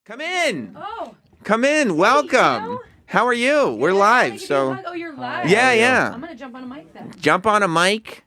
Come in. Oh. Come in. Welcome. How are you? We're live. So. Oh, you're live. Yeah. I'm gonna jump on a mic then. Jump on a mic.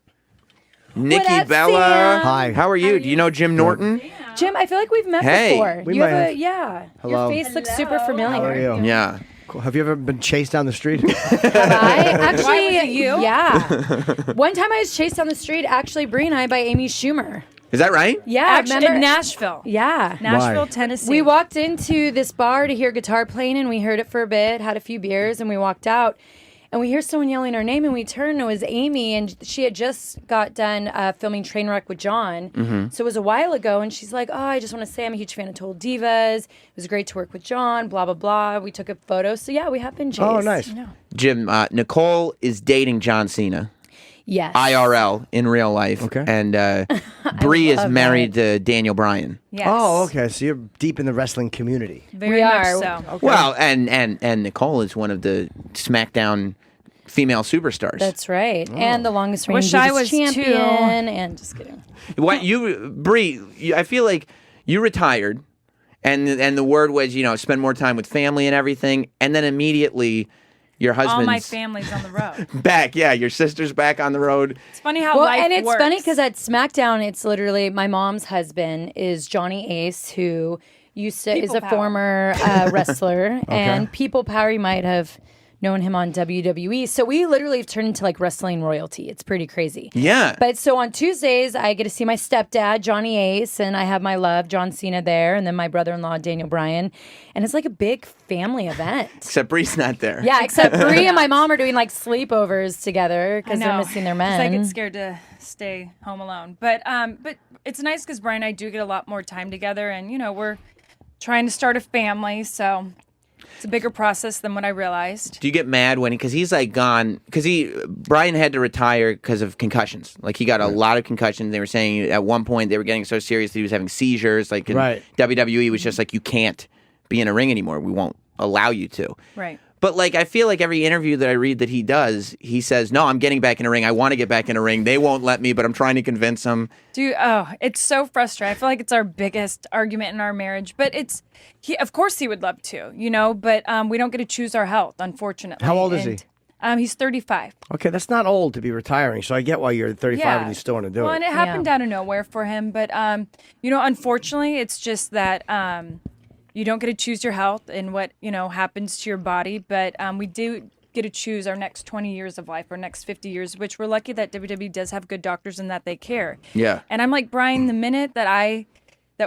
Nikki up, Bella. Sam? Hi. How are you? Do you know Jim Norton? Jim, I feel like we've met Hey. before. We You might have a have. yeah. Hello. Your face looks super familiar. How are you? Yeah. Cool. Have you ever been chased down the street? Have I actually? Why, was it you? Yeah. One time I was chased down the street. Actually, Brie and I by Amy Schumer. Is that right? Yeah, Actually, remember? in Nashville. Yeah. Nashville, Why? Tennessee. We walked into this bar to hear guitar playing, and we heard it for a bit, had a few beers, and we walked out. And we hear someone yelling her name, and we turn, and it was Amy, and she had just got done filming Trainwreck with John. Mm-hmm. So it was a while ago, and she's like, oh, I just want to say I'm a huge fan of Total Divas. It was great to work with John, blah, blah, blah. We took a photo. So, yeah, we have been chased. Oh, nice. Jim, Nicole is dating John Cena. Yes. IRL in real life. Okay. And Brie is love married to Daniel Bryan. Yes. Oh, okay. So you're deep in the wrestling community. Very We much are. so. Okay. Well, and Nicole is one of the SmackDown female superstars. That's right. And the longest reigning Wish I Divas was too. champion. And just kidding. What Brie? I feel like you retired, and the word was spend more time with family and everything, and then immediately your All husband's my family's on the road. back. Yeah, your sister's back on the road. It's funny how Well, life and it's works. funny because at SmackDown, it's literally my mom's husband is Johnny Ace, who is People a Power. former wrestler, and People Power, you might have known him on WWE. So we literally have turned into like wrestling royalty. It's pretty crazy. Yeah. But so on Tuesdays, I get to see my stepdad, Johnny Ace, and I have my love, John Cena, there, and then my brother-in-law, Daniel Bryan. And it's like a big family event. Except Brie's not there. Yeah, except Brie and my mom are doing like sleepovers together because they're missing their men. I get scared to stay home alone. But it's nice because Bryan and I do get a lot more time together, and we're trying to start a family, so it's a bigger process than what I realized. Do you get mad when because he's like gone because Bryan had to retire because of concussions. Like he got a lot of concussions. They were saying at one point they were getting so serious that he was having seizures. Like in WWE was just like you can't be in a ring anymore. We won't allow you to. Right. But like I feel like every interview that I read that he does, he says, "No, I'm getting back in a ring. I want to get back in a ring. They won't let me, but I'm trying to convince them." It's so frustrating. I feel like it's our biggest argument in our marriage. But of course he would love to, but we don't get to choose our health, unfortunately. How old is he? He's 35. Okay, that's not old to be retiring. So I get why you're 35 and you still want to do Well, it. and it happened out of nowhere for him. But, unfortunately, it's just that you don't get to choose your health and what, happens to your body. But we do get to choose our next 20 years of life, our next 50 years, which we're lucky that WWE does have good doctors and that they care. Yeah. And I'm like, Bryan, the minute that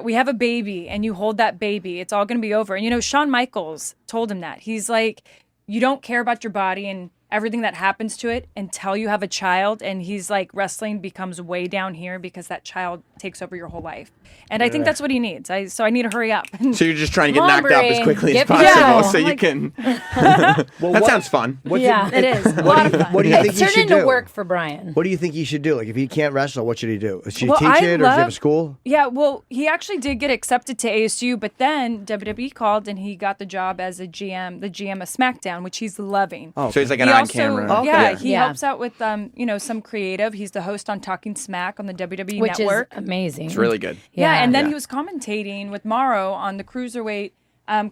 we have a baby and you hold that baby, it's all going to be over. And, Shawn Michaels told him that. He's like, you don't care about your body and everything that happens to it until you have a child. And he's like, wrestling becomes way down here because that child takes over your whole life. And I think that's what he needs. So I need to hurry up. So you're just trying to get Come on, knocked out as Brie. quickly as Get possible, back. so you Like- can. That sounds fun. It is a lot of fun. What do you think It's he turned should into do? work for Brian. What do you think he should do? Like if he can't wrestle, what should he do? Should he Well, teach I it or does he have a love- school? Yeah, well, he actually did get accepted to ASU, but then WWE called and he got the job as the GM of SmackDown, which he's loving. Oh, So he's like an He on-camera. also, Okay. he Yeah. helps out with some creative. He's the host on Talking Smack on the WWE Which Network. is amazing. It's really good. Yeah, and then Yeah. he was commentating with Morrow on the Cruiserweight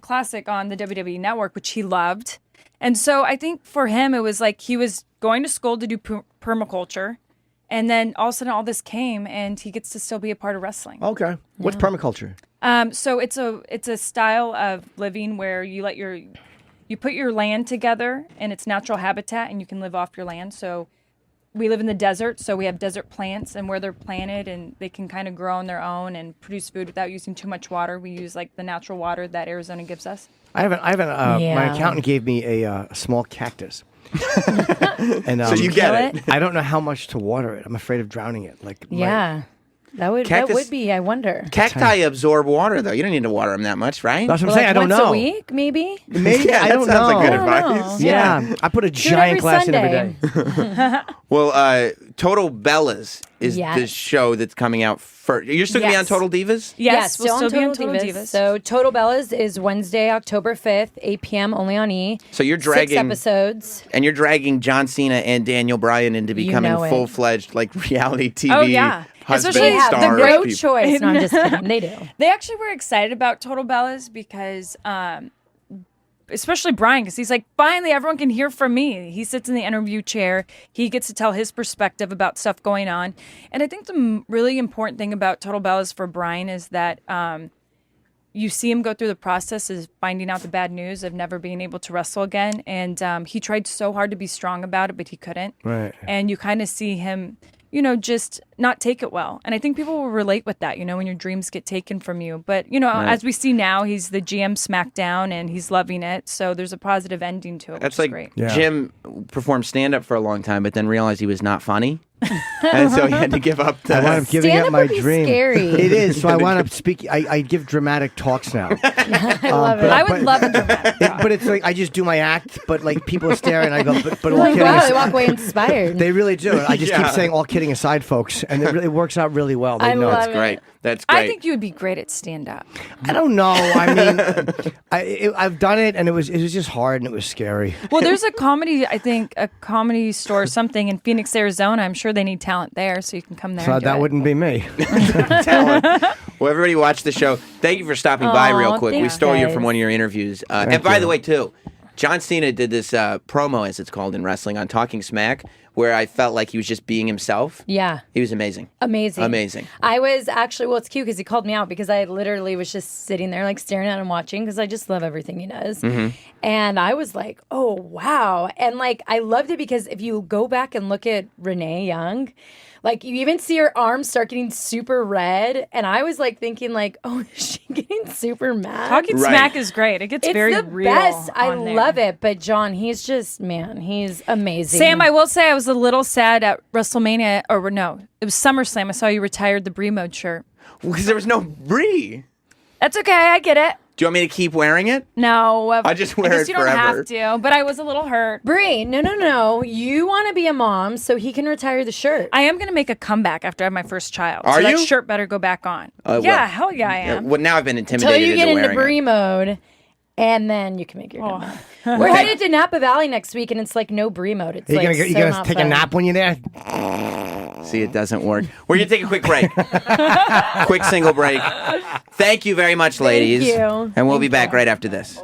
Classic on the WWE Network, which he loved. And so I think for him, it was like he was going to school to do permaculture, and then all of a sudden all this came, and he gets to still be a part of wrestling. Okay. What's permaculture? So it's a style of living where you put your land together in its natural habitat, and you can live off your land. So we live in the desert, so we have desert plants, and where they're planted, and they can kind of grow on their own and produce food without using too much water. We use like the natural water that Arizona gives us. I haven't. My Yeah. accountant gave me a small cactus. And So you get it. I don't know how much to water it. I'm afraid of drowning it. Yeah. That would Cactus- be, I wonder. Cacti absorb water, though. You don't need to water them that much, right? That's what I'm Like saying. I don't once know. a week, maybe? Maybe Yeah, I that don't sounds know. like good I don't advice. know. Yeah, I put a giant every glass in every Sunday. day. Well, Total Bellas is Yes. the show that's coming out first. You're still going to be on Yes. Total Divas? Yes, we'll still still be on on Total Divas. So Total Bellas is Wednesday, October 5th, 8 p.m. only on E. So you're 6 dragging episodes. and you're dragging John Cena and Daniel Bryan into becoming know it. full-fledged like reality TV Oh, yeah. husband Especially They have star no people. choice. No, I'm just kidding. They do. They actually were excited about Total Bellas because, especially Bryan, because he's like, finally, everyone can hear from me. He sits in the interview chair. He gets to tell his perspective about stuff going on. And I think the really important thing about Total Bellas for Bryan is that you see him go through the process of finding out the bad news of never being able to wrestle again. And he tried so hard to be strong about it, but he couldn't. Right. And you kind of see him, just not take it well. And I think people will relate with that, when your dreams get taken from you. But, as we see now, he's the GM SmackDown and he's loving it. So there's a positive ending to it. That's which like is great. Jim performed stand-up for a long time, but then realized he was not funny. And so he had to give up I wound up giving up Stand-up my would be dream. scary. It is. So I wound up speaking. I give dramatic talks now. I love it. I would love a dramatic But it's like I just do my act, but like people are staring. I go, but all Like, kidding wow, they aside, walk away inspired. they really do. I just keep Yeah. saying all kidding aside, folks, and it really works out really well. They I know. love it. Great. That's great. I think you would be great at stand-up. I don't know. I mean, I've done it, and it was just hard, and it was scary. Well, there's a comedy store or something in Phoenix, Arizona. I'm sure they need talent there, so you can come there. So and do that it. wouldn't be me. Talent. Well, everybody watch the show. Thank you for stopping by real quick. We thanks, stole you guys. from one of your interviews. And by the way, too, John Cena did this promo, as it's called in wrestling, on Talking Smack, where I felt like he was just being himself. Yeah. He was amazing. Amazing. Amazing. I was actually, well, it's cute because he called me out because I literally was just sitting there like staring at him watching because I just love everything he does. Mm-hmm. And I was like, oh, wow. And like, I loved it because if you go back and look at Renee Young, like you even see her arms start getting super red. And I was like thinking like, oh, is she getting super mad? Talking Right. Smack is great. It gets it's very the real. best. I on there. love it. But John, he's just, man, he's amazing. Sam, I will say I was a little sad at WrestleMania, or no, it was SummerSlam. I saw you retired the Brie mode shirt. Because there was no Brie. That's okay. I get it. Do you want me to keep wearing it? No, I just wear guess it you don't forever. have to, but I was a little hurt. Brie, no. You want to be a mom so he can retire the shirt. I am going to make a comeback after I have my first child. Are so you? That shirt better go back on. Well, yeah, hell yeah, I am. Well, now I've been intimidated Until you get into wearing Brie it. mode, and then you can make your comeback. We're headed to Napa Valley next week, and it's like no Brie mode. It's You like gonna, you so gonna not take fun. a nap when you're there? See, it doesn't work. We're going to take a quick break. Quick single break. Thank you very much, ladies. you. And we'll be back right after this.